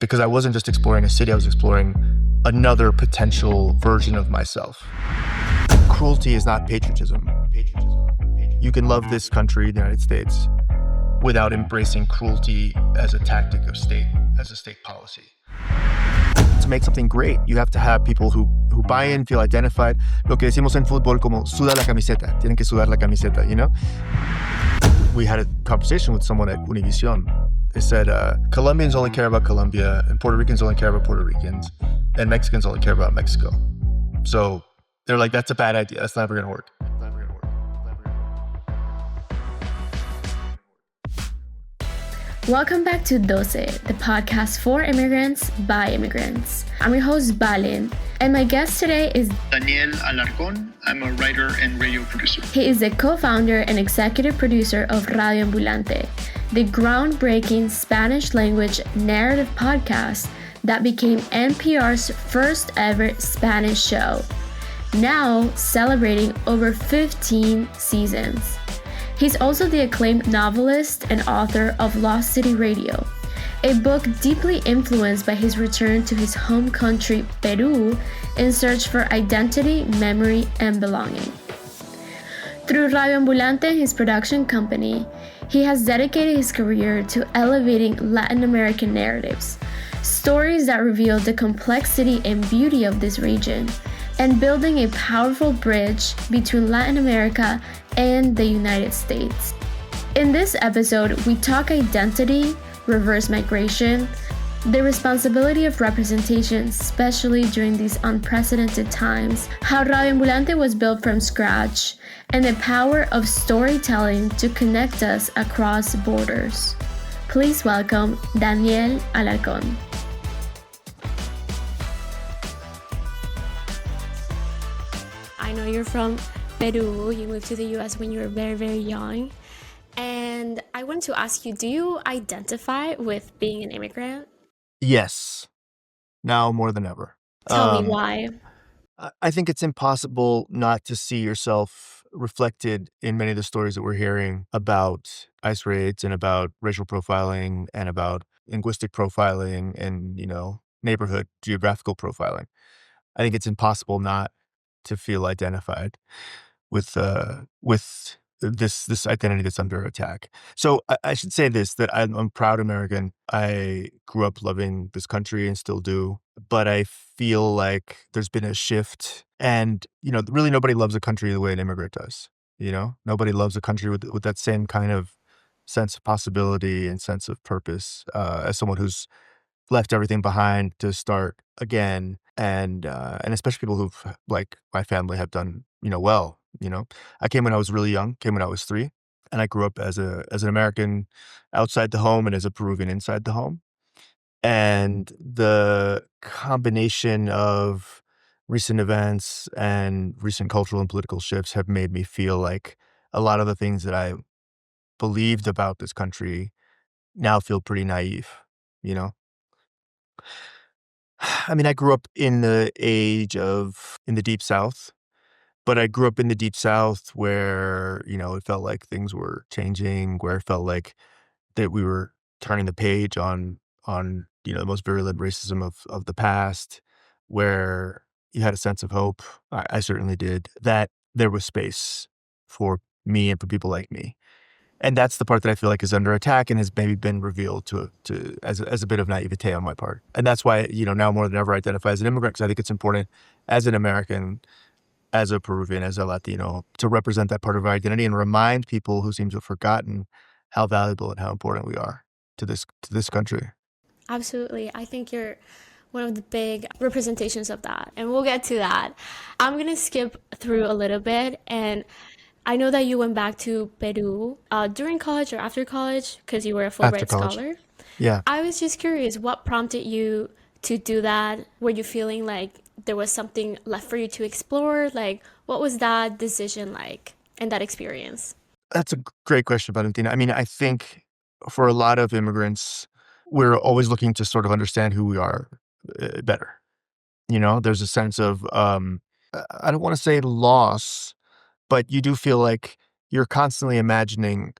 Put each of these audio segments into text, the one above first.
because I wasn't just exploring a city, I was exploring another potential version of myself. Cruelty is not patriotism. You can love this country, the United States, without embracing cruelty as a tactic of state, as a state policy. To make something great, you have to have people who buy in, feel identified. Lo que decimos en fútbol como suda la camiseta. Tienen que sudar la camiseta, you know? We had a conversation with someone at Univision. They said, Colombians only care about Colombia, and Puerto Ricans only care about Puerto Ricans, and Mexicans only care about Mexico. So they're like, that's a bad idea. That's never going to work. Welcome back to Doce, the podcast for immigrants by immigrants. I'm your host, Valen, and my guest today is Daniel Alarcón. I'm a writer and radio producer. He is the co-founder and executive producer of Radio Ambulante, the groundbreaking Spanish-language narrative podcast that became NPR's first ever Spanish show, now celebrating over 15 seasons. He's also the acclaimed novelist and author of Lost City Radio, a book deeply influenced by his return to his home country, Peru, in search for identity, memory, and belonging. Through Radio Ambulante, his production company, he has dedicated his career to elevating Latin American narratives, stories that reveal the complexity and beauty of this region, and building a powerful bridge between Latin America and the United States. In this episode, we talk identity, reverse migration, the responsibility of representation, especially during these unprecedented times, how Radio Ambulante was built from scratch, and the power of storytelling to connect us across borders. Please welcome Daniel Alarcón. I know you're from Peru. You moved to the US when you were very, very young. And I wanted to ask you, do you identify with being an immigrant? Yes, now more than ever. Tell me why. I think it's impossible not to see yourself reflected in many of the stories that we're hearing about ICE raids and about racial profiling and about linguistic profiling and, neighborhood geographical profiling. I think it's impossible not to feel identified with this identity that's under attack. So I should say this, that I'm a proud American. I grew up loving this country and still do, but I feel like there's been a shift, and really nobody loves a country the way an immigrant does. Nobody loves a country with that same kind of sense of possibility and sense of purpose as someone who's left everything behind to start again, and especially people who've, like my family, have done well. I came when I was really young, came when I was 3, and I grew up as an American outside the home and as a Peruvian inside the home. And the combination of recent events and recent cultural and political shifts have made me feel like a lot of the things that I believed about this country now feel pretty naive. I mean, I grew up in the Deep South, but I grew up in the Deep South where, it felt like things were changing, where it felt like that we were turning the page on the most virulent racism of the past, where you had a sense of hope. I certainly did, that there was space for me and for people like me. And that's the part that I feel like is under attack and has maybe been revealed as a bit of naivete on my part. And that's why, now more than ever, I identify as an immigrant, because I think it's important as an American, as a Peruvian, as a Latino, to represent that part of our identity and remind people who seem to have forgotten how valuable and how important we are to this country. Absolutely. I think you're one of the big representations of that. And we'll get to that. I'm going to skip through a little bit, and I know that you went back to Peru during college or after college because you were a Fulbright Scholar. Yeah. I was just curious, what prompted you to do that? Were you feeling like there was something left for you to explore? Like, what was that decision like and that experience? That's a great question, Valentina. I mean, I think for a lot of immigrants, we're always looking to sort of understand who we are better. There's a sense of, I don't want to say loss, but you do feel like you're constantly imagining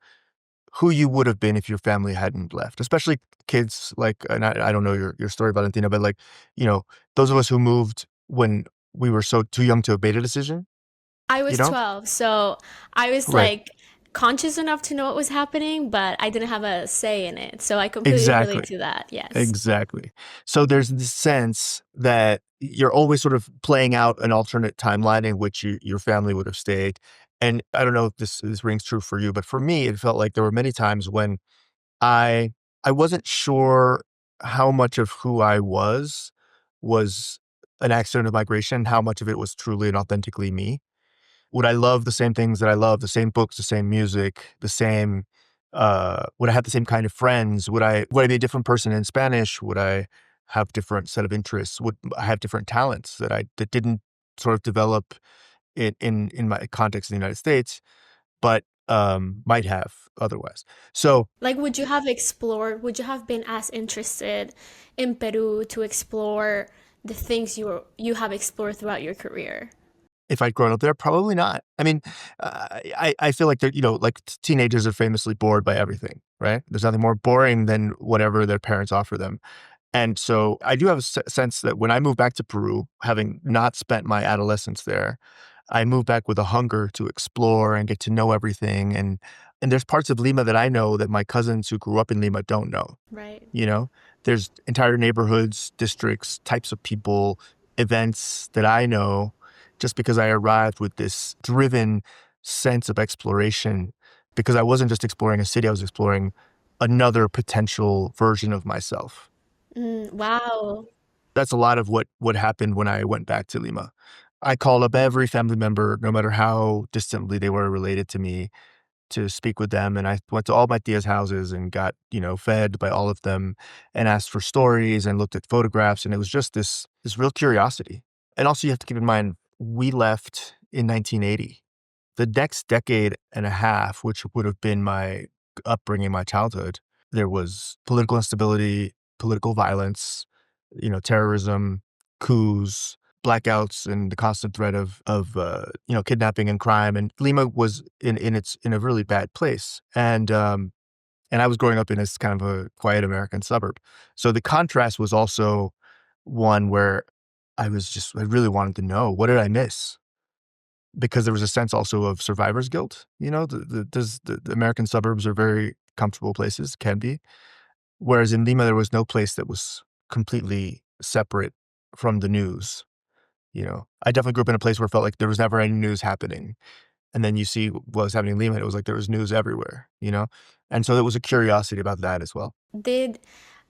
who you would have been if your family hadn't left, especially kids like, and I don't know your story, Valentina, but like, you know, those of us who moved when we were so too young to have made a decision, I you was know? 12, so I was Right. like conscious enough to know what was happening, but I didn't have a say in it. So I completely relate Exactly. to that. Yes. Exactly. So there's this sense that you're always sort of playing out an alternate timeline in which your family would have stayed. And I don't know if this rings true for you, but for me, it felt like there were many times when I I wasn't sure how much of who I was an accident of migration, how much of it was truly and authentically me. Would I love the same things that I love, the same books, the same music, the same would I have the same kind of friends? Would I be a different person in Spanish? Would I have different set of interests? Would I have different talents that didn't sort of develop in my context in the United States, but might have otherwise. So Like, would you have been as interested in Peru to explore the things you have explored throughout your career? if I'd grown up there, probably not. I mean, I feel like they're, like teenagers are famously bored by everything, right? There's nothing more boring than whatever their parents offer them. And so I do have a sense that when I moved back to Peru, having not spent my adolescence there, I moved back with a hunger to explore and get to know everything. And there's parts of Lima that I know that my cousins who grew up in Lima don't know. Right. You know, there's entire neighborhoods, districts, types of people, events that I know just because I arrived with this driven sense of exploration because I wasn't just exploring a city, I was exploring another potential version of myself. Wow. That's a lot of what happened when I went back to Lima. I called up every family member, no matter how distantly they were related to me, to speak with them, and I went to all my tia's houses and got, fed by all of them and asked for stories and looked at photographs, and it was just this real curiosity. And also you have to keep in mind, we left in 1980. The next decade and a half, which would have been my upbringing, my childhood, there was political instability, political violence, terrorism, coups, blackouts, and the constant threat of kidnapping and crime. And Lima was in a really bad place. And I was growing up in this kind of a quiet American suburb. So the contrast was also one where I really wanted to know, what did I miss? Because there was a sense also of survivor's guilt. The American suburbs are very comfortable places, can be. Whereas in Lima, there was no place that was completely separate from the news. I definitely grew up in a place where it felt like there was never any news happening. And then you see what was happening in Lima, and it was like there was news everywhere. And so there was a curiosity about that as well. Did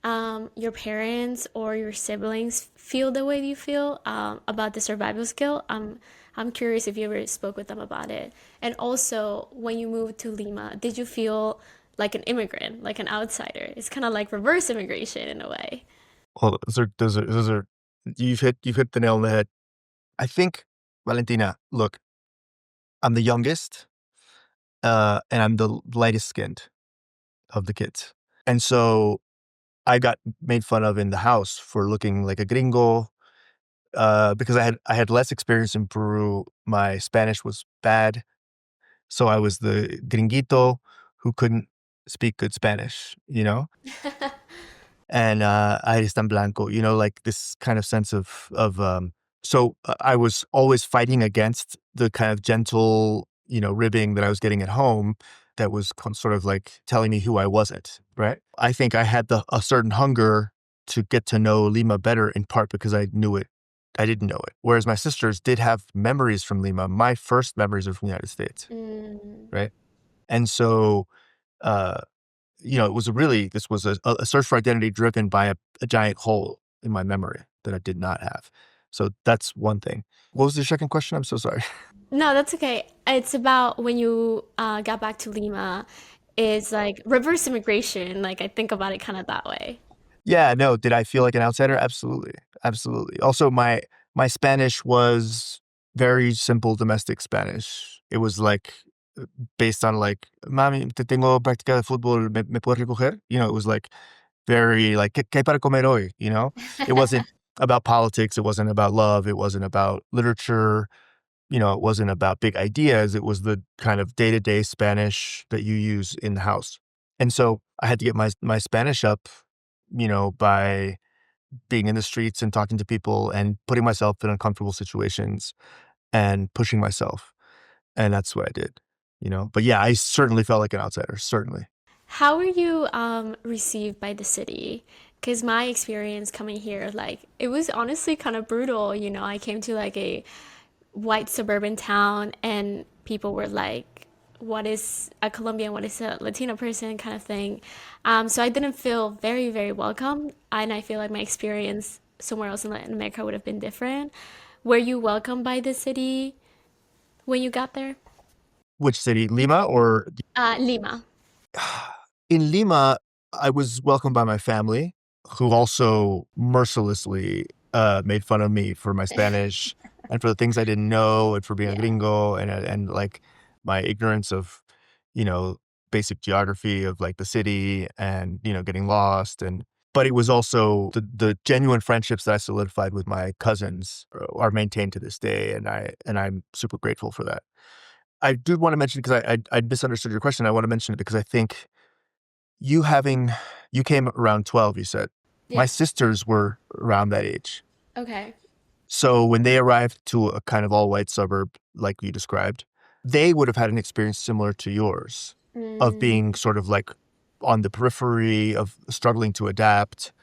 your parents or your siblings feel the way you feel about the survival skill? I'm curious if you ever spoke with them about it. And also, when you moved to Lima, did you feel like an immigrant, like an outsider? It's kind of like reverse immigration in a way. Well, those are you've hit the nail on the head. I think, Valentina, look, I'm the youngest, and I'm the lightest skinned of the kids. And so I got made fun of in the house for looking like a gringo, because I had less experience in Peru. My Spanish was bad, so I was the gringuito who couldn't speak good Spanish. And I están blanco, like this kind of sense so I was always fighting against the kind of gentle, ribbing that I was getting at home that was sort of like telling me who I wasn't, right? I think I had a certain hunger to get to know Lima better, in part because I knew it. I didn't know it. Whereas my sisters did have memories from Lima. My first memories are from the United States, Mm. right? And so, uh, this was a search for identity driven by a giant hole in my memory that I did not have. So that's one thing. What was the second question? I'm so sorry. No, that's okay. It's about when you got back to Lima. It's like reverse immigration. Like I think about it kind of that way. Yeah, no, did I feel like an outsider? Absolutely. Absolutely. Also, my Spanish was very simple domestic Spanish. It was like based on like, mami, te tengo práctica de fútbol, me puedes recoger? It was like very like, ¿qué hay para comer hoy? It wasn't about politics. It wasn't about love. It wasn't about literature. It wasn't about big ideas. It was the kind of day-to-day Spanish that you use in the house. And so I had to get my Spanish up, by being in the streets and talking to people and putting myself in uncomfortable situations and pushing myself. And that's what I did. But yeah, I certainly felt like an outsider, certainly. How were you received by the city? Because my experience coming here, like, it was honestly kind of brutal. I came to like a white suburban town, and people were like, what is a Colombian, what is a Latino person kind of thing. So I didn't feel very, very welcome. And I feel like my experience somewhere else in Latin America would have been different. Were you welcomed by the city when you got there? Which city, Lima or Lima. in Lima? I was welcomed by my family, who also mercilessly made fun of me for my Spanish and for the things I didn't know and for being a Yeah. gringo and like my ignorance of, you know, basic geography of like the city and, getting lost. But it was also the genuine friendships that I solidified with my cousins are maintained to this day. And I'm super grateful for that. I do want to mention, because I misunderstood your question. I want to mention it because I think you having, you came around 12, you said. My Yeah. sisters were around that age. Okay. So when they arrived to a kind of all-white suburb like you described, they would have had an experience similar to yours of Mm. being sort of like on the periphery, of struggling to adapt,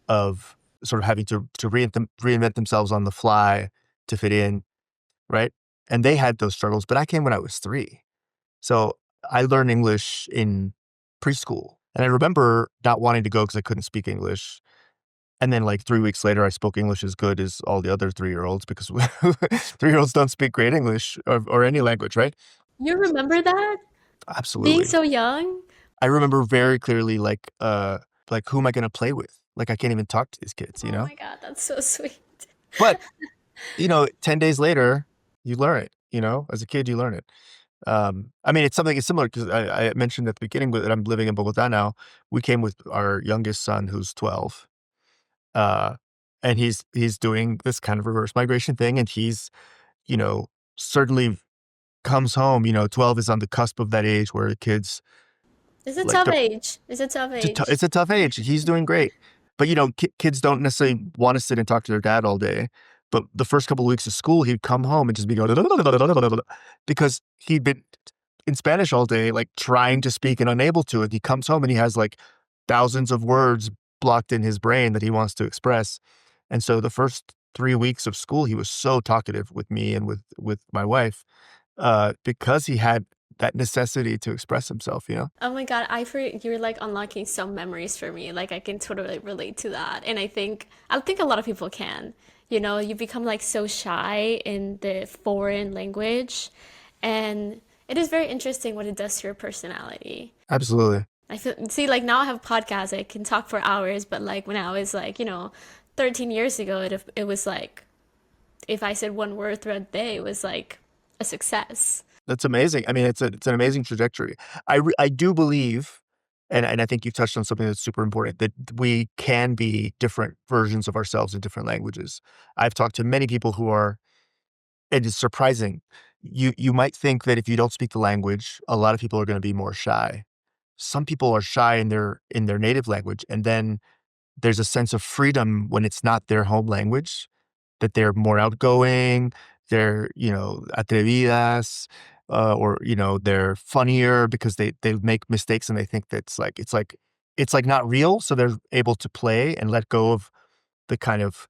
of sort of having to reinvent themselves on the fly to fit in, right? And they had those struggles, but I came when I was 3. So I learned English in preschool. And I remember not wanting to go because I couldn't speak English. And then like 3 weeks later, I spoke English as good as all the other 3-year-olds because 3-year-olds don't speak great English or any language, right? You remember that? Being Absolutely. so young? I remember very clearly, like who am I going to play with? Like I can't even talk to these kids, Oh my God, that's so sweet. But 10 days later, you learn it. As a kid, you learn it. I mean, it's something similar because I mentioned at the beginning that I'm living in Bogota now. We came with our youngest son, who's 12, uh, and he's doing this kind of reverse migration thing, and he's you know certainly comes home. 12 is on the cusp of that age where the kids It's a like tough don't. age. It's a tough age. It's a tough age. He's doing great, but kids don't necessarily want to sit and talk to their dad all day. But the first couple of weeks of school, he'd come home and just be going because he'd been in Spanish all day, like trying to speak and unable to. And he comes home and he has like thousands of words blocked in his brain that he wants to express. And so the first 3 weeks of school, he was so talkative with me and with my wife, because he had that necessity to express himself. Oh my God, you're like unlocking some memories for me. Like I can totally relate to that. And I think a lot of people can. You become like so shy in the foreign language, and it is very interesting what it does to your personality. Absolutely. I feel, see, like now I have podcasts, I can talk for hours, but like when I was like, 13 years ago, it was like if I said one word throughout the day, it was like a success. That's amazing. I mean, it's an amazing trajectory. I do believe, and I think you've touched on something that's super important, that we can be different versions of ourselves in different languages. I've talked to many people who are, it is surprising. You might think that if you don't speak the language, a lot of people are going to be more shy. Some people are shy in their native language, and then there's a sense of freedom when it's not their home language, that they're more outgoing, they're, atrevidas, or, they're funnier because they make mistakes and they think that's like it's like not real. So they're able to play and let go of the kind of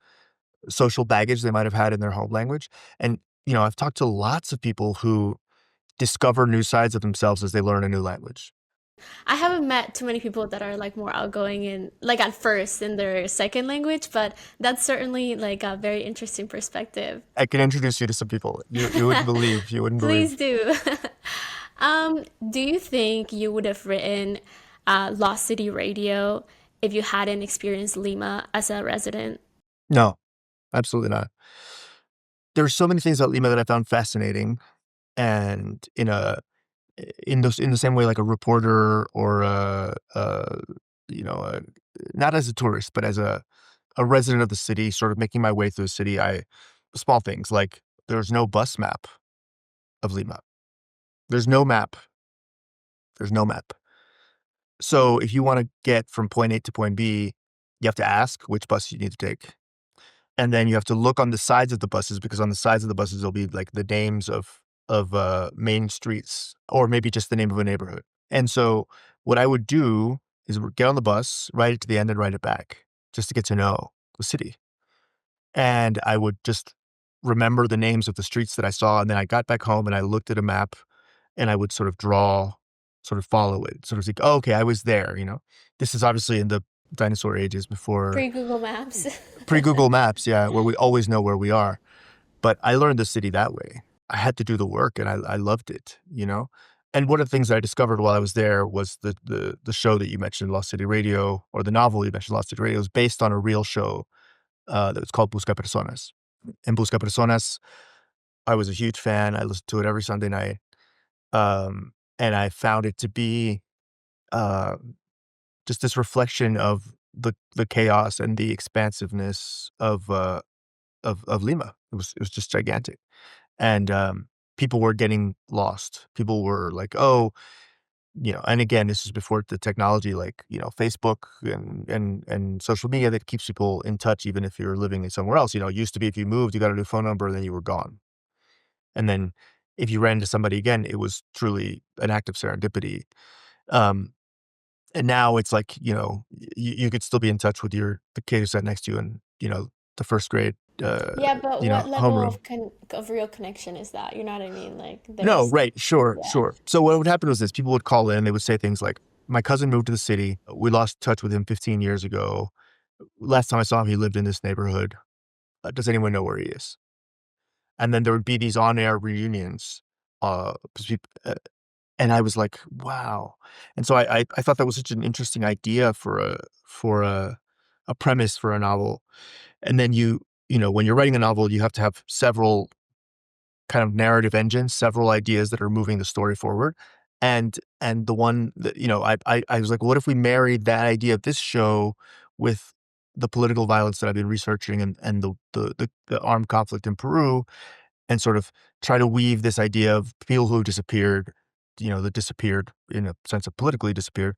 social baggage they might have had in their home language. And, I've talked to lots of people who discover new sides of themselves as they learn a new language. I haven't met too many people that are like more outgoing in like at first in their second language, but that's certainly like a very interesting perspective. I can introduce you to some people. You wouldn't believe. You wouldn't Please believe. do. Do you think you would have written Lost City Radio if you hadn't experienced Lima as a resident? No, absolutely not. There's so many things about Lima that I found fascinating, and in the same way like a reporter or you know a, not as a tourist but as a resident of the city, sort of making my way through the city. I Small things like there's no bus map of Lima. There's no map. There's no map. So if you want to get from point A to point B, you have to ask which bus you need to take. And then you have to look on the sides of the buses, because on the sides of the buses, there'll be like the names of main streets, or maybe just the name of a neighborhood. And so what I would do is get on the bus, write it to the end and write it back, just to get to know the city. And I would just remember the names of the streets that I saw. And then I got back home and I looked at a map and I would sort of draw, sort of follow it, sort of think, oh, okay, I was there, you know. This is obviously in the dinosaur ages, before Pre-Google Maps. pre-Google Maps, yeah, where we always know where we are. But I learned the city that way. I had to do the work, and I loved it, you know? And one of the things that I discovered while I was there was the show that you mentioned, Lost City Radio, or the novel you mentioned, Lost City Radio, is based on a real show that was called Busca Personas. In Busca Personas, I was a huge fan. I listened to it every Sunday night. And I found it to be uh, just this reflection of the chaos and the expansiveness of Lima. It was just gigantic. And people were getting lost. People were like, oh, you know, and again, this is before the technology like, you know, Facebook and social media that keeps people in touch, even if you're living somewhere else. You know, it used to be if you moved, you got a new phone number, and then you were gone. And then if you ran into somebody again, it was truly an act of serendipity. Um, and now it's like, you know, you could still be in touch with the kid who sat next to you in, you know, the first grade, Yeah, but you what know, level homeroom. of real connection is that? You know what I mean? Like No, there's right. Sure, yeah. sure. So what would happen was this: people would call in, they would say things like, my cousin moved to the city. We lost touch with him 15 years ago. Last time I saw him, he lived in this neighborhood. Does anyone know where he is? And then there would be these on-air reunions. Uh, and I was like, wow. And so I thought that was such an interesting idea for a premise for a novel. And then you know, when you're writing a novel, you have to have several kind of narrative engines, several ideas that are moving the story forward. And the one that, you know, I was like, what if we married that idea of this show with the political violence that I've been researching, and the armed conflict in Peru, and sort of try to weave this idea of people who disappeared, you know, that disappeared in a sense of politically disappeared,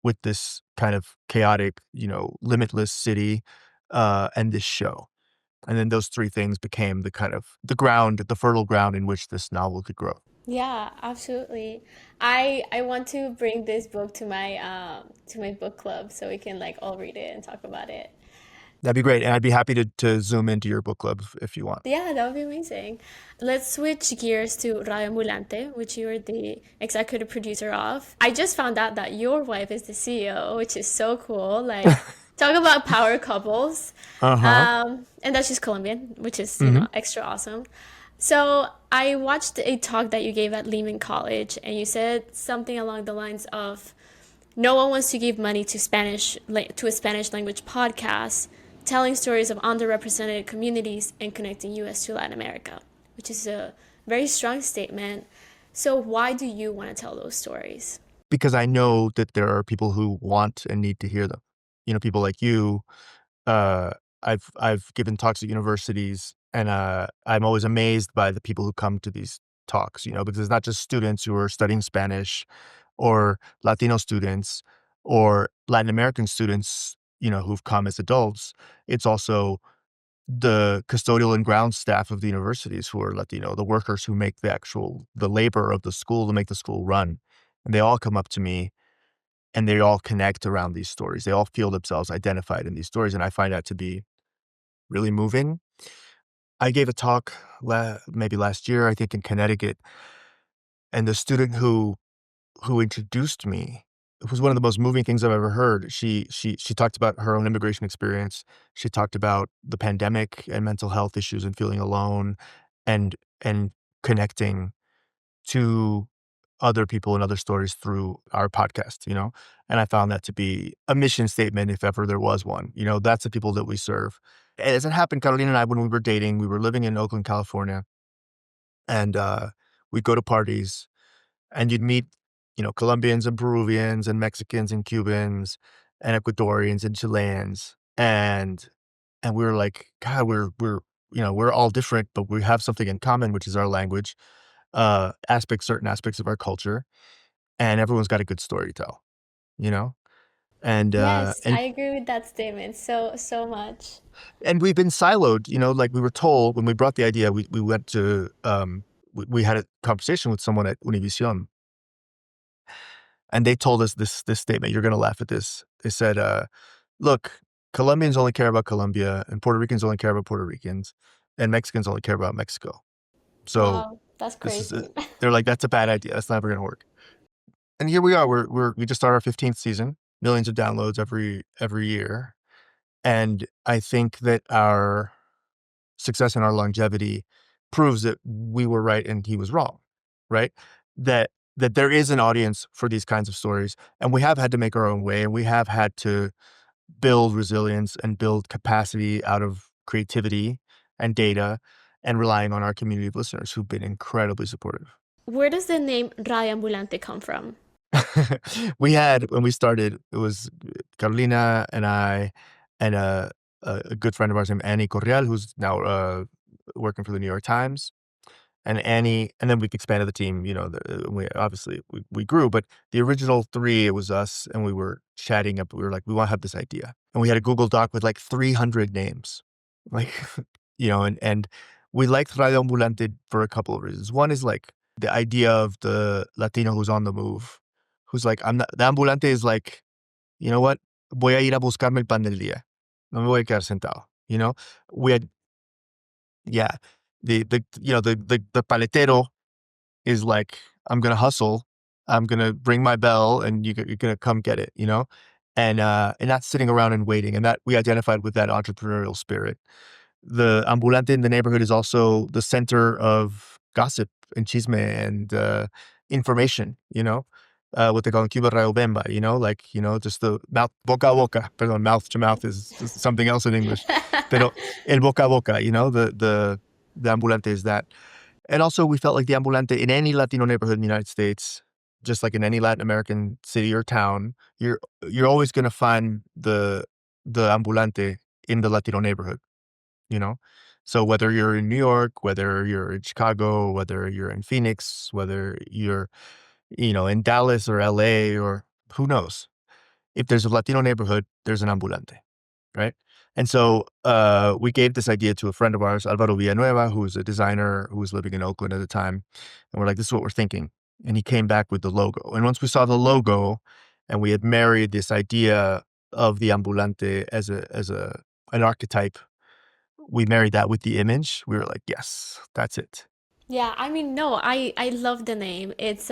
with this kind of chaotic, you know, limitless city, and this show. And then those three things became the kind of the fertile ground in which this novel could grow. Yeah, absolutely. I want to bring this book to my book club so we can like all read it and talk about it. That'd be great. And I'd be happy to zoom into your book club if you want. Yeah, that would be amazing. Let's switch gears to Radio Ambulante, which you are the executive producer of. I just found out that your wife is the CEO, which is so cool. Like, talk about power couples. Uh-huh. And that she's Colombian, which is, Hmm. extra awesome. So I watched a talk that you gave at Lehman College, and you said something along the lines of, no one wants to give money to a Spanish language podcast telling stories of underrepresented communities and connecting US to Latin America, which is a very strong statement. So why do you want to tell those stories? Because I know that there are people who want and need to hear them. You know, people like you. Uh, I've given talks at universities, and I'm always amazed by the people who come to these talks. You know, because it's not just students who are studying Spanish, or Latino students, or Latin American students, you know, who've come as adults. It's also the custodial and ground staff of the universities who are Latino, the workers who make the labor of the school to make the school run. And they all come up to me, and they all connect around these stories. They all feel themselves identified in these stories. And I find that to be really moving. I gave a talk maybe last year, I think in Connecticut, and the student who introduced me, it was one of the most moving things I've ever heard. She talked about her own immigration experience. She talked about the pandemic and mental health issues and feeling alone, and connecting to other people and other stories through our podcast, you know? And I found that to be a mission statement, if ever there was one. You know, that's the people that we serve. As it happened, Carolina and I, when we were dating, we were living in Oakland, California, and we'd go to parties, and you'd meet, you know, Colombians and Peruvians and Mexicans and Cubans and Ecuadorians and Chileans. And we were like, God, we're you know, we're all different, but we have something in common, which is our language, certain aspects of our culture, and everyone's got a good story to tell. you know? And Yes, I agree with that statement so much. and we've been siloed, like we were told when we brought the idea, we went to we had a conversation with someone at Univision, and they told us this statement. You're gonna laugh at this. They said, look, Colombians only care about Colombia, and Puerto Ricans only care about Puerto Ricans, and Mexicans only care about Mexico. So Wow, that's this is crazy. they're like, that's a bad idea. That's never gonna work. And here we are. We just started our 15th season, millions of downloads every year. And I think that our success and our longevity proves that we were right and he was wrong, right? That there is an audience for these kinds of stories, and we have had to make our own way, and we have had to build resilience and build capacity out of creativity and data and relying on our community of listeners who've been incredibly supportive. Where does the name Radio Ambulante come from? We had, when we started, it was Carolina and I and a good friend of ours named Annie Correal, who's now working for the New York Times. And Annie, and then we expanded the team. We grew, but the original three, it was us, and we were chatting up. We were like, we want to have this idea, and we had a Google Doc with like 300 names, like and we liked Radio Ambulante for a couple of reasons. One is like the idea of the Latino who's on the move, who's like, I'm not. The ambulante is like, you know what? Voy a ir a buscarme el pan del día. No me voy a quedar sentado. We had, yeah, the paletero is like, I'm gonna hustle, I'm gonna ring my bell, and you're gonna come get it, and not sitting around and waiting. And that we identified with that entrepreneurial spirit. The ambulante in the neighborhood is also the center of gossip and chisme and information, what they call in Cuba rayo bemba, just the mouth, boca a boca, perdón, mouth to mouth is something else in English, pero el boca a boca, the ambulante is that. And also we felt like the ambulante in any Latino neighborhood in the United States, just like in any Latin American city or town, you're always going to find the ambulante in the Latino neighborhood, you know? So whether you're in New York, whether you're in Chicago, whether you're in Phoenix, whether you're, in Dallas or LA or who knows, if there's a Latino neighborhood, there's an ambulante, right? And so we gave this idea to a friend of ours, Alvaro Villanueva, who was a designer who was living in Oakland at the time. And we're like, this is what we're thinking. And he came back with the logo. And once we saw the logo and we had married this idea of the ambulante as an archetype, we married that with the image. We were like, yes, that's it. Yeah, I mean, no, I love the name. It's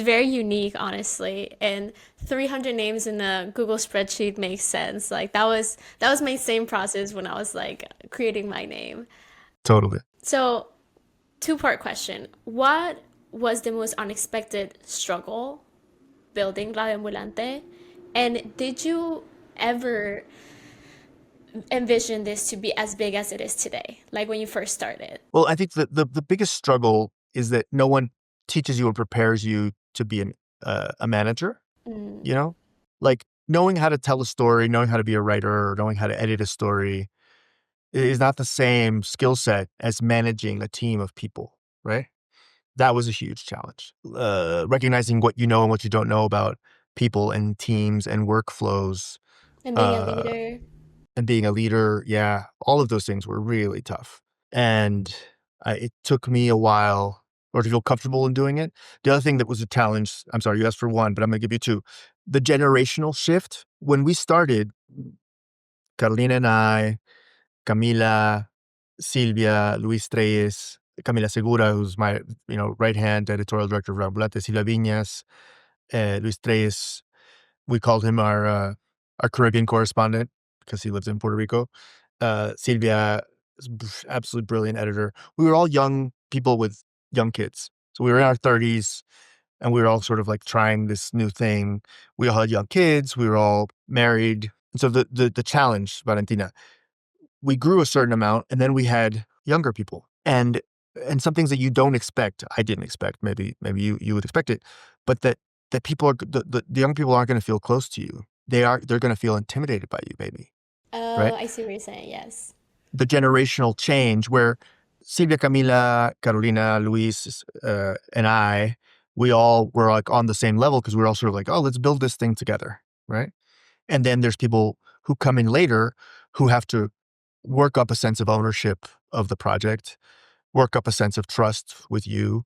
very unique, honestly. And 300 names in a Google spreadsheet makes sense. Like that was my same process when I was like creating my name. Totally. So, two-part question. What was the most unexpected struggle building Radio Ambulante? And did you ever envision this to be as big as it is today, like when you first started? Well, I think the biggest struggle is that no one teaches you or prepares you to be a manager, Mm. like knowing how to tell a story, knowing how to be a writer, or knowing how to edit a story is not the same skill set as managing a team of people, right? That was a huge challenge. Recognizing what you know and what you don't know about people and teams and workflows, And being a uh, leader. and being a leader. Yeah, all of those things were really tough. And it took me a while or to feel comfortable in doing it. The other thing that was a challenge, I'm sorry, you asked for one, but I'm going to give you two. The generational shift. When we started, Carolina and I, Camila, Silvia, Luis Reyes, Camila Segura, who's my right hand editorial director of Ambulante, Silvia Viñas, Luis Reyes. We called him our Caribbean correspondent because he lives in Puerto Rico. Silvia, absolutely brilliant editor. We were all young people with young kids, so we were in our 30s, and we were all sort of like trying this new thing. We all had young kids. We were all married. And so the challenge, Valentina, we grew a certain amount, and then we had younger people, and some things that you don't expect. I didn't expect. Maybe you would expect it, but that people are the young people aren't going to feel close to you. They're going to feel intimidated by you, maybe, Oh, right? I see what you're saying. Yes. The generational change where Silvia, Camila, Carolina, Luis, and I we all were like on the same level because we were all sort of like, oh, let's build this thing together, right? And then there's people who come in later who have to work up a sense of ownership of the project, work up a sense of trust with you,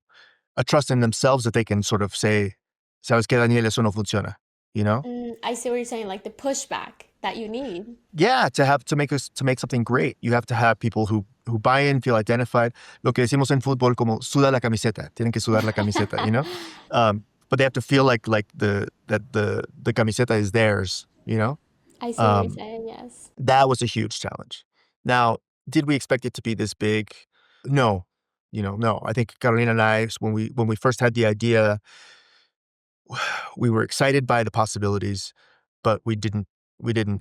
a trust in themselves that they can sort of say, sabes que Daniel, eso no funciona, you know? I see what you're saying, like the pushback that you need. Yeah, to make something great, you have to have people who buy in, feel identified. Lo que decimos en fútbol como suda la camiseta, tienen que sudar la camiseta, you know? But they have to feel like the camiseta is theirs, you know? I see what you're Um, saying, yes. that was a huge challenge. Now, did we expect it to be this big? No, no. I think Carolina and I, when we first had the idea, we were excited by the possibilities, but we didn't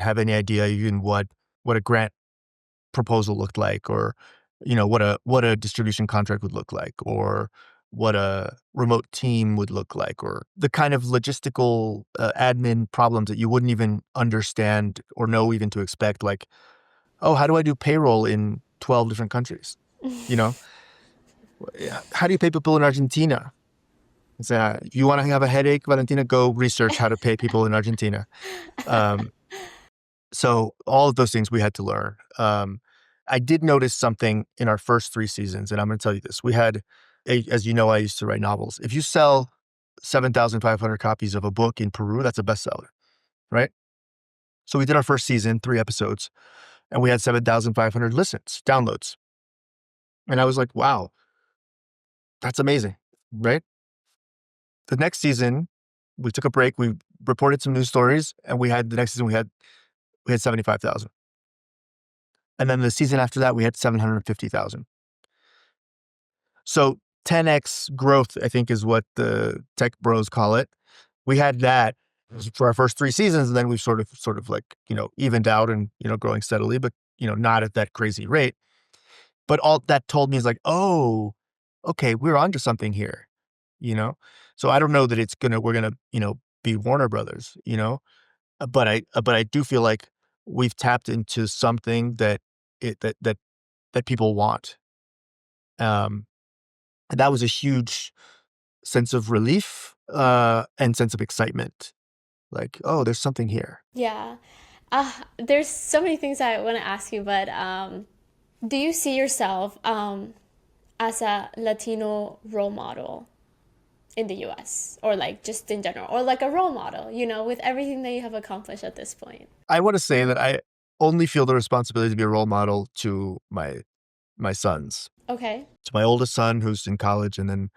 have any idea even what a grant proposal looked like, or what a distribution contract would look like, or what a remote team would look like, or the kind of logistical admin problems that you wouldn't even understand or know even to expect, like, oh, how do I do payroll in 12 different countries? You know, how do you pay people in Argentina? So, if you want to have a headache, Valentina, go research how to pay people in Argentina. Um, so all of those things we had to learn. I did notice something in our first 3 seasons, and I'm going to tell you this. We had, as you know, I used to write novels. If you sell 7,500 copies of a book in Peru, that's a bestseller, right? So we did our first season, 3 episodes, and we had 7,500 listens, downloads. And I was like, wow, that's amazing, right? The next season, we took a break. We reported some news stories, and the next season we had 75,000. And then the season after that, we had 750,000. So 10x growth, I think, is what the tech bros call it. We had that for our first 3 seasons, and then we sort of like, evened out and, growing steadily, but, not at that crazy rate. But all that told me is like, oh, okay, we're onto something here, you know? So I don't know that we're gonna, be Warner Brothers, but I do feel like we've tapped into something that people want. And that was a huge sense of relief, and sense of excitement. Like, oh, there's something here. Yeah. There's so many things I want to ask you, but do you see yourself as a Latino role model in the US, or like just in general, or like a role model, with everything that you have accomplished at this point? I want to say that I only feel the responsibility to be a role model to my sons, Okay. to my oldest son who's in college, and then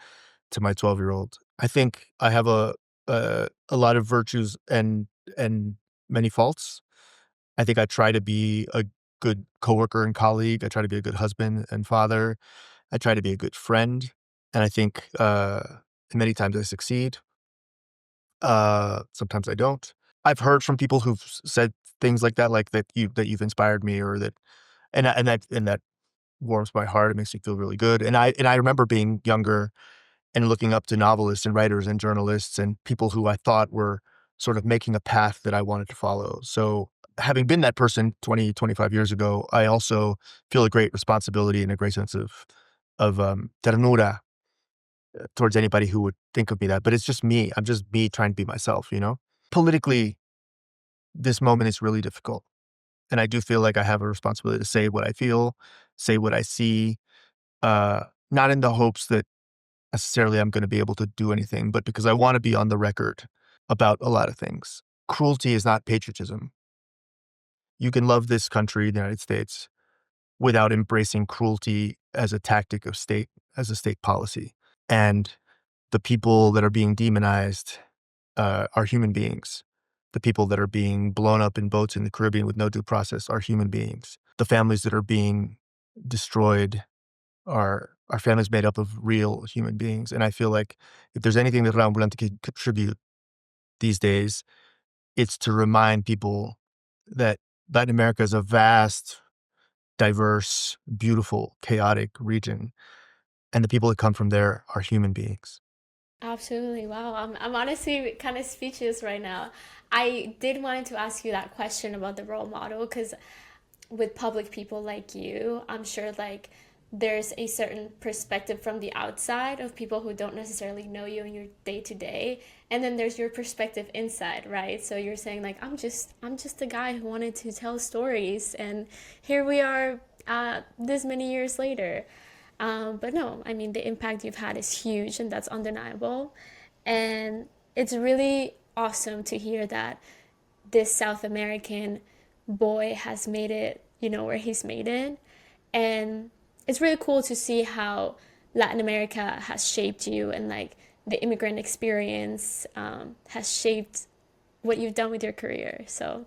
to my 12-year-old. I think I have a lot of virtues and many faults. I think I try to be a good coworker and colleague. I try to be a good husband and father. I try to be a good friend. And I think many times I succeed. Sometimes I don't. I've heard from people who've said things like that you've inspired me, or that, and that warms my heart. It makes me feel really good. And I remember being younger and looking up to novelists and writers and journalists and people who I thought were sort of making a path that I wanted to follow. So having been that person 20, 25 years ago, I also feel a great responsibility and a great sense of ternura towards anybody who would think of me that. But it's just me. I'm just me trying to be myself, Politically, this moment is really difficult. And I do feel like I have a responsibility to say what I feel, say what I see, not in the hopes that necessarily I'm going to be able to do anything, but because I want to be on the record about a lot of things. Cruelty is not patriotism. You can love this country, the United States, without embracing cruelty as a tactic of state, as a state policy. And the people that are being demonized are human beings. The people that are being blown up in boats in the Caribbean with no due process are human beings. The families that are being destroyed are families made up of real human beings. And I feel like if there's anything that Radio Ambulante can contribute these days, it's to remind people that Latin America is a vast, diverse, beautiful, chaotic region, and the people that come from there are human beings. Absolutely. Wow. I'm honestly kind of speechless right now. I did wanted to ask you that question about the role model, because with public people like you, I'm sure like there's a certain perspective from the outside of people who don't necessarily know you in your day to day, and then there's your perspective inside, right? So you're saying like, I'm just a guy who wanted to tell stories, and here we are, this many years later. But no, I mean, the impact you've had is huge, and that's undeniable. And it's really awesome to hear that this South American boy has made it, where he's made it. And it's really cool to see how Latin America has shaped you, and like the immigrant experience has shaped what you've done with your career. So,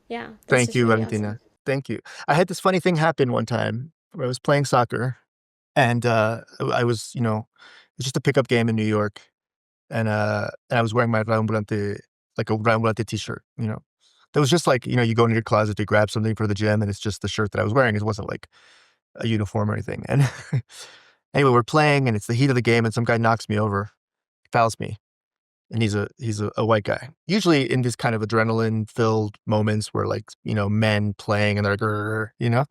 yeah, that's Thank just you, really awesome. Valentina. Thank you. I had this funny thing happen one time where I was playing soccer, and I was, it was just a pickup game in New York, and I was wearing my Radio Ambulante, like a Radio Ambulante t-shirt, That was just like, you go into your closet to grab something for the gym, and it's just the shirt that I was wearing. It wasn't like a uniform or anything. And anyway, we're playing, and it's the heat of the game, and some guy knocks me over, fouls me, and he's a white guy. Usually in this kind of adrenaline-filled moments where, like, men playing and they're like, "Grr,"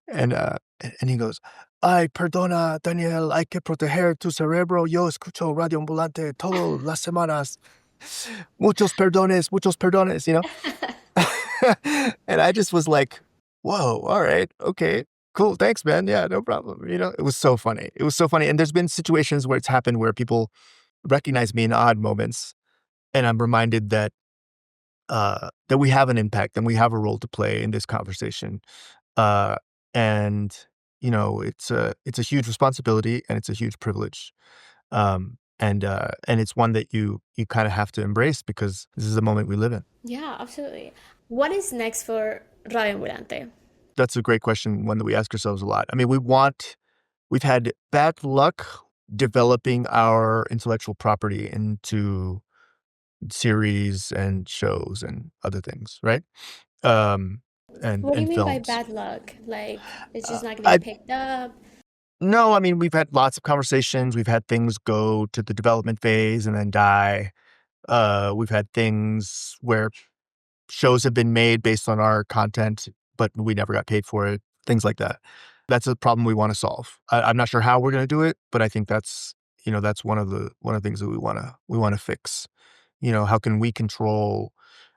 and he goes, "Ay, perdona, Daniel, hay que proteger tu cerebro. Yo escucho Radio Ambulante todas las semanas. Muchos perdones." And I just was like, whoa, all right, okay, cool, thanks, man. Yeah, no problem. It was so funny. It was so funny. And there's been situations where it's happened where people recognize me in odd moments, and I'm reminded that we have an impact and we have a role to play in this conversation. Uh, and it's a huge responsibility, and it's a huge privilege. And it's one that you kind of have to embrace, because this is the moment we live in. Yeah, absolutely. What is next for Radio Ambulante? That's a great question, one that we ask ourselves a lot. I mean, we've had bad luck developing our intellectual property into series and shows and other things, right? And What do you mean by films. bad luck? Like, it's just not I getting picked up? No, I mean, we've had lots of conversations. We've had things go to the development phase and then die. We've had things where shows have been made based on our content, but we never got paid for it. Things like that. That's a problem we want to solve. I'm not sure how we're going to do it, but I think that's one of the things that we want to fix. How can we control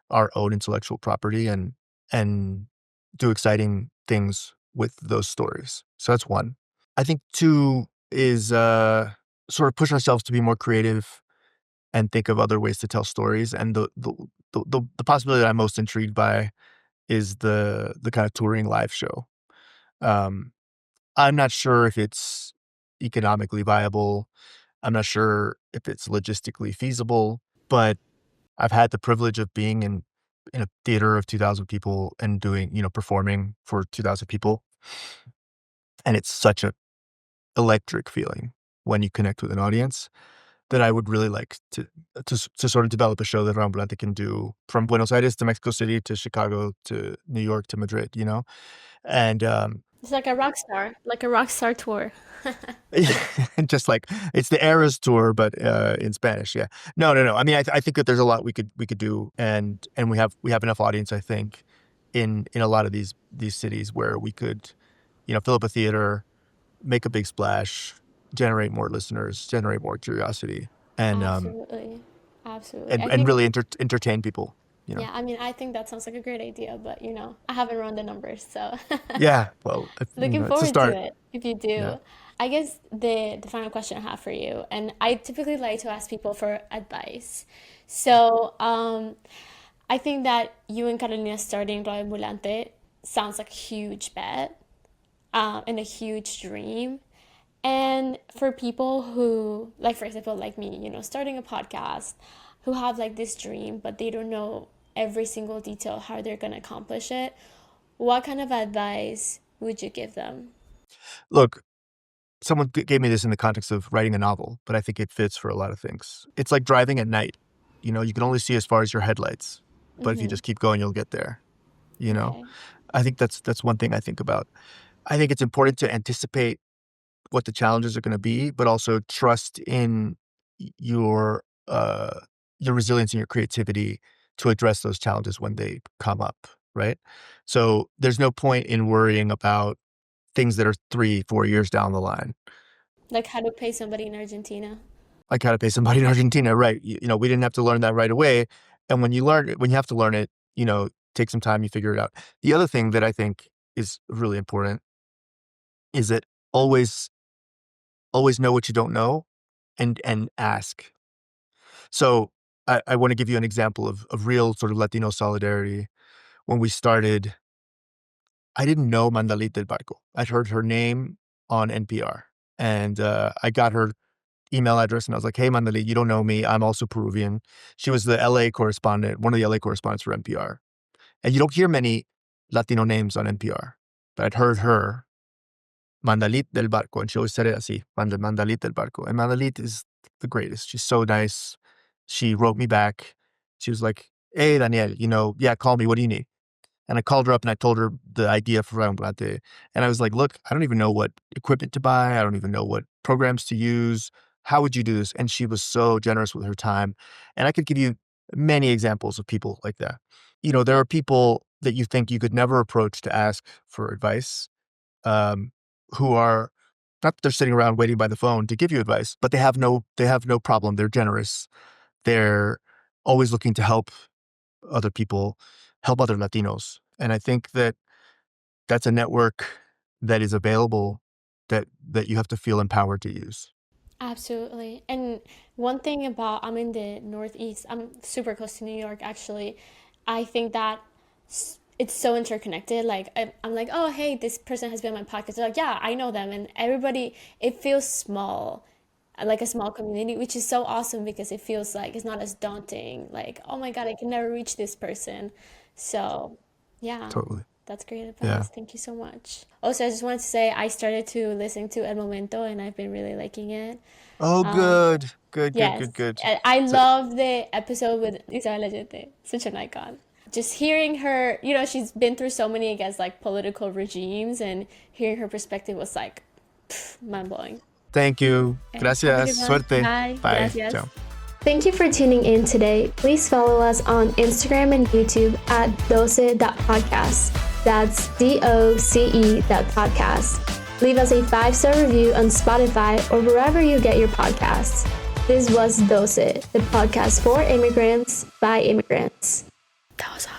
our own intellectual property and do exciting things with those stories? So that's one. I think two is sort of push ourselves to be more creative and think of other ways to tell stories. And the possibility that I'm most intrigued by is the kind of touring live show. Um, I'm not sure if it's economically viable. I'm not sure if it's logistically feasible, but I've had the privilege of being in a theater of 2,000 people and doing, performing for 2,000 people. And it's such a electric feeling when you connect with an audience that I would really like to sort of develop a show that Ambulante can do from Buenos Aires to Mexico City to Chicago to New York to Madrid, And It's like a rock star tour. and just like it's the Eras tour, but in Spanish. Yeah. No. I mean, I think that there's a lot we could do, and we have enough audience, I think, in a lot of these cities where we could, fill up a theater, make a big splash, generate more listeners, generate more curiosity, and Absolutely. Absolutely. I and think, really entertain people. yeah, I mean, I think that sounds like a great idea, but I haven't run the numbers, so Yeah. Well, looking it's a forward to start. it if you Yeah. do. I guess the final question I have for you, and I typically like to ask people for advice. So, I think that you and Carolina starting Radio Ambulante sounds like a huge bet, and a huge dream. And for people who, like, for example, like me, starting a podcast, who have like this dream, but they don't know every single detail how they're going to accomplish it, what kind of advice would you give them? Look, someone gave me this in the context of writing a novel, but I think it fits for a lot of things. It's like driving at night. You can only see as far as your headlights, but if you just keep going, you'll get there. You know, Okay. I think that's one thing I think about. I think it's important to anticipate what the challenges are going to be, but also trust in your your resilience and your creativity to address those challenges when they come up. Right. So there's no point in worrying about things that are 3-4 years down the line. Like how to pay somebody in Argentina. Like how to pay somebody in Argentina, right? We didn't have to learn that right away. And when you have to learn it, take some time, you figure it out. The other thing that I think is really important is that always know what you don't know and ask. So I want to give you an example of real sort of Latino solidarity. When we started, I didn't know Mandalit del Barco. I'd heard her name on NPR, and I got her email address, and I was like, hey, Mandalit, you don't know me. I'm also Peruvian. She was the LA correspondent, one of the LA correspondents for NPR. And you don't hear many Latino names on NPR, but I'd heard her, Mandalit del Barco, and she always said it así, Mandalit del Barco. And Mandalit is the greatest. She's so nice. She wrote me back. She was like, hey, Daniel, yeah, call me. What do you need? And I called her up and I told her the idea for Radio Ambulante. And I was like, look, I don't even know what equipment to buy. I don't even know what programs to use. How would you do this? And she was so generous with her time. And I could give you many examples of people like that. There are people that you think you could never approach to ask for advice, who are, not that they're sitting around waiting by the phone to give you advice, but they have no problem. They're generous. They're always looking to help other people, help other Latinos. And I think that that's a network that is available that you have to feel empowered to use. Absolutely. And one thing about, I'm in the Northeast, I'm super close to New York, actually. I think that it's so interconnected. Like, I'm like, oh, hey, this person has been on my podcast. They're like, yeah, I know them. And everybody, it feels small, like a small community, which is so awesome because it feels like it's not as daunting. Like, oh my God, I can never reach this person. So, yeah. Totally. That's great advice. Yeah. Thank you so much. Also, I just wanted to say I started to listen to El Momento and I've been really liking it. Oh, good. Yes. Good. I love the episode with Isabel Allende, such an icon. Just hearing her, she's been through so many against like political regimes, and hearing her perspective was like mind-blowing. Thank you. Okay. Gracias. Suerte. Bye. Bye. Gracias. Ciao. Thank you for tuning in today. Please follow us on Instagram and YouTube at doce.podcast. That's DOCE.podcast. Leave us a 5-star review on Spotify or wherever you get your podcasts. This was Doce, the podcast for immigrants by immigrants. That was awesome.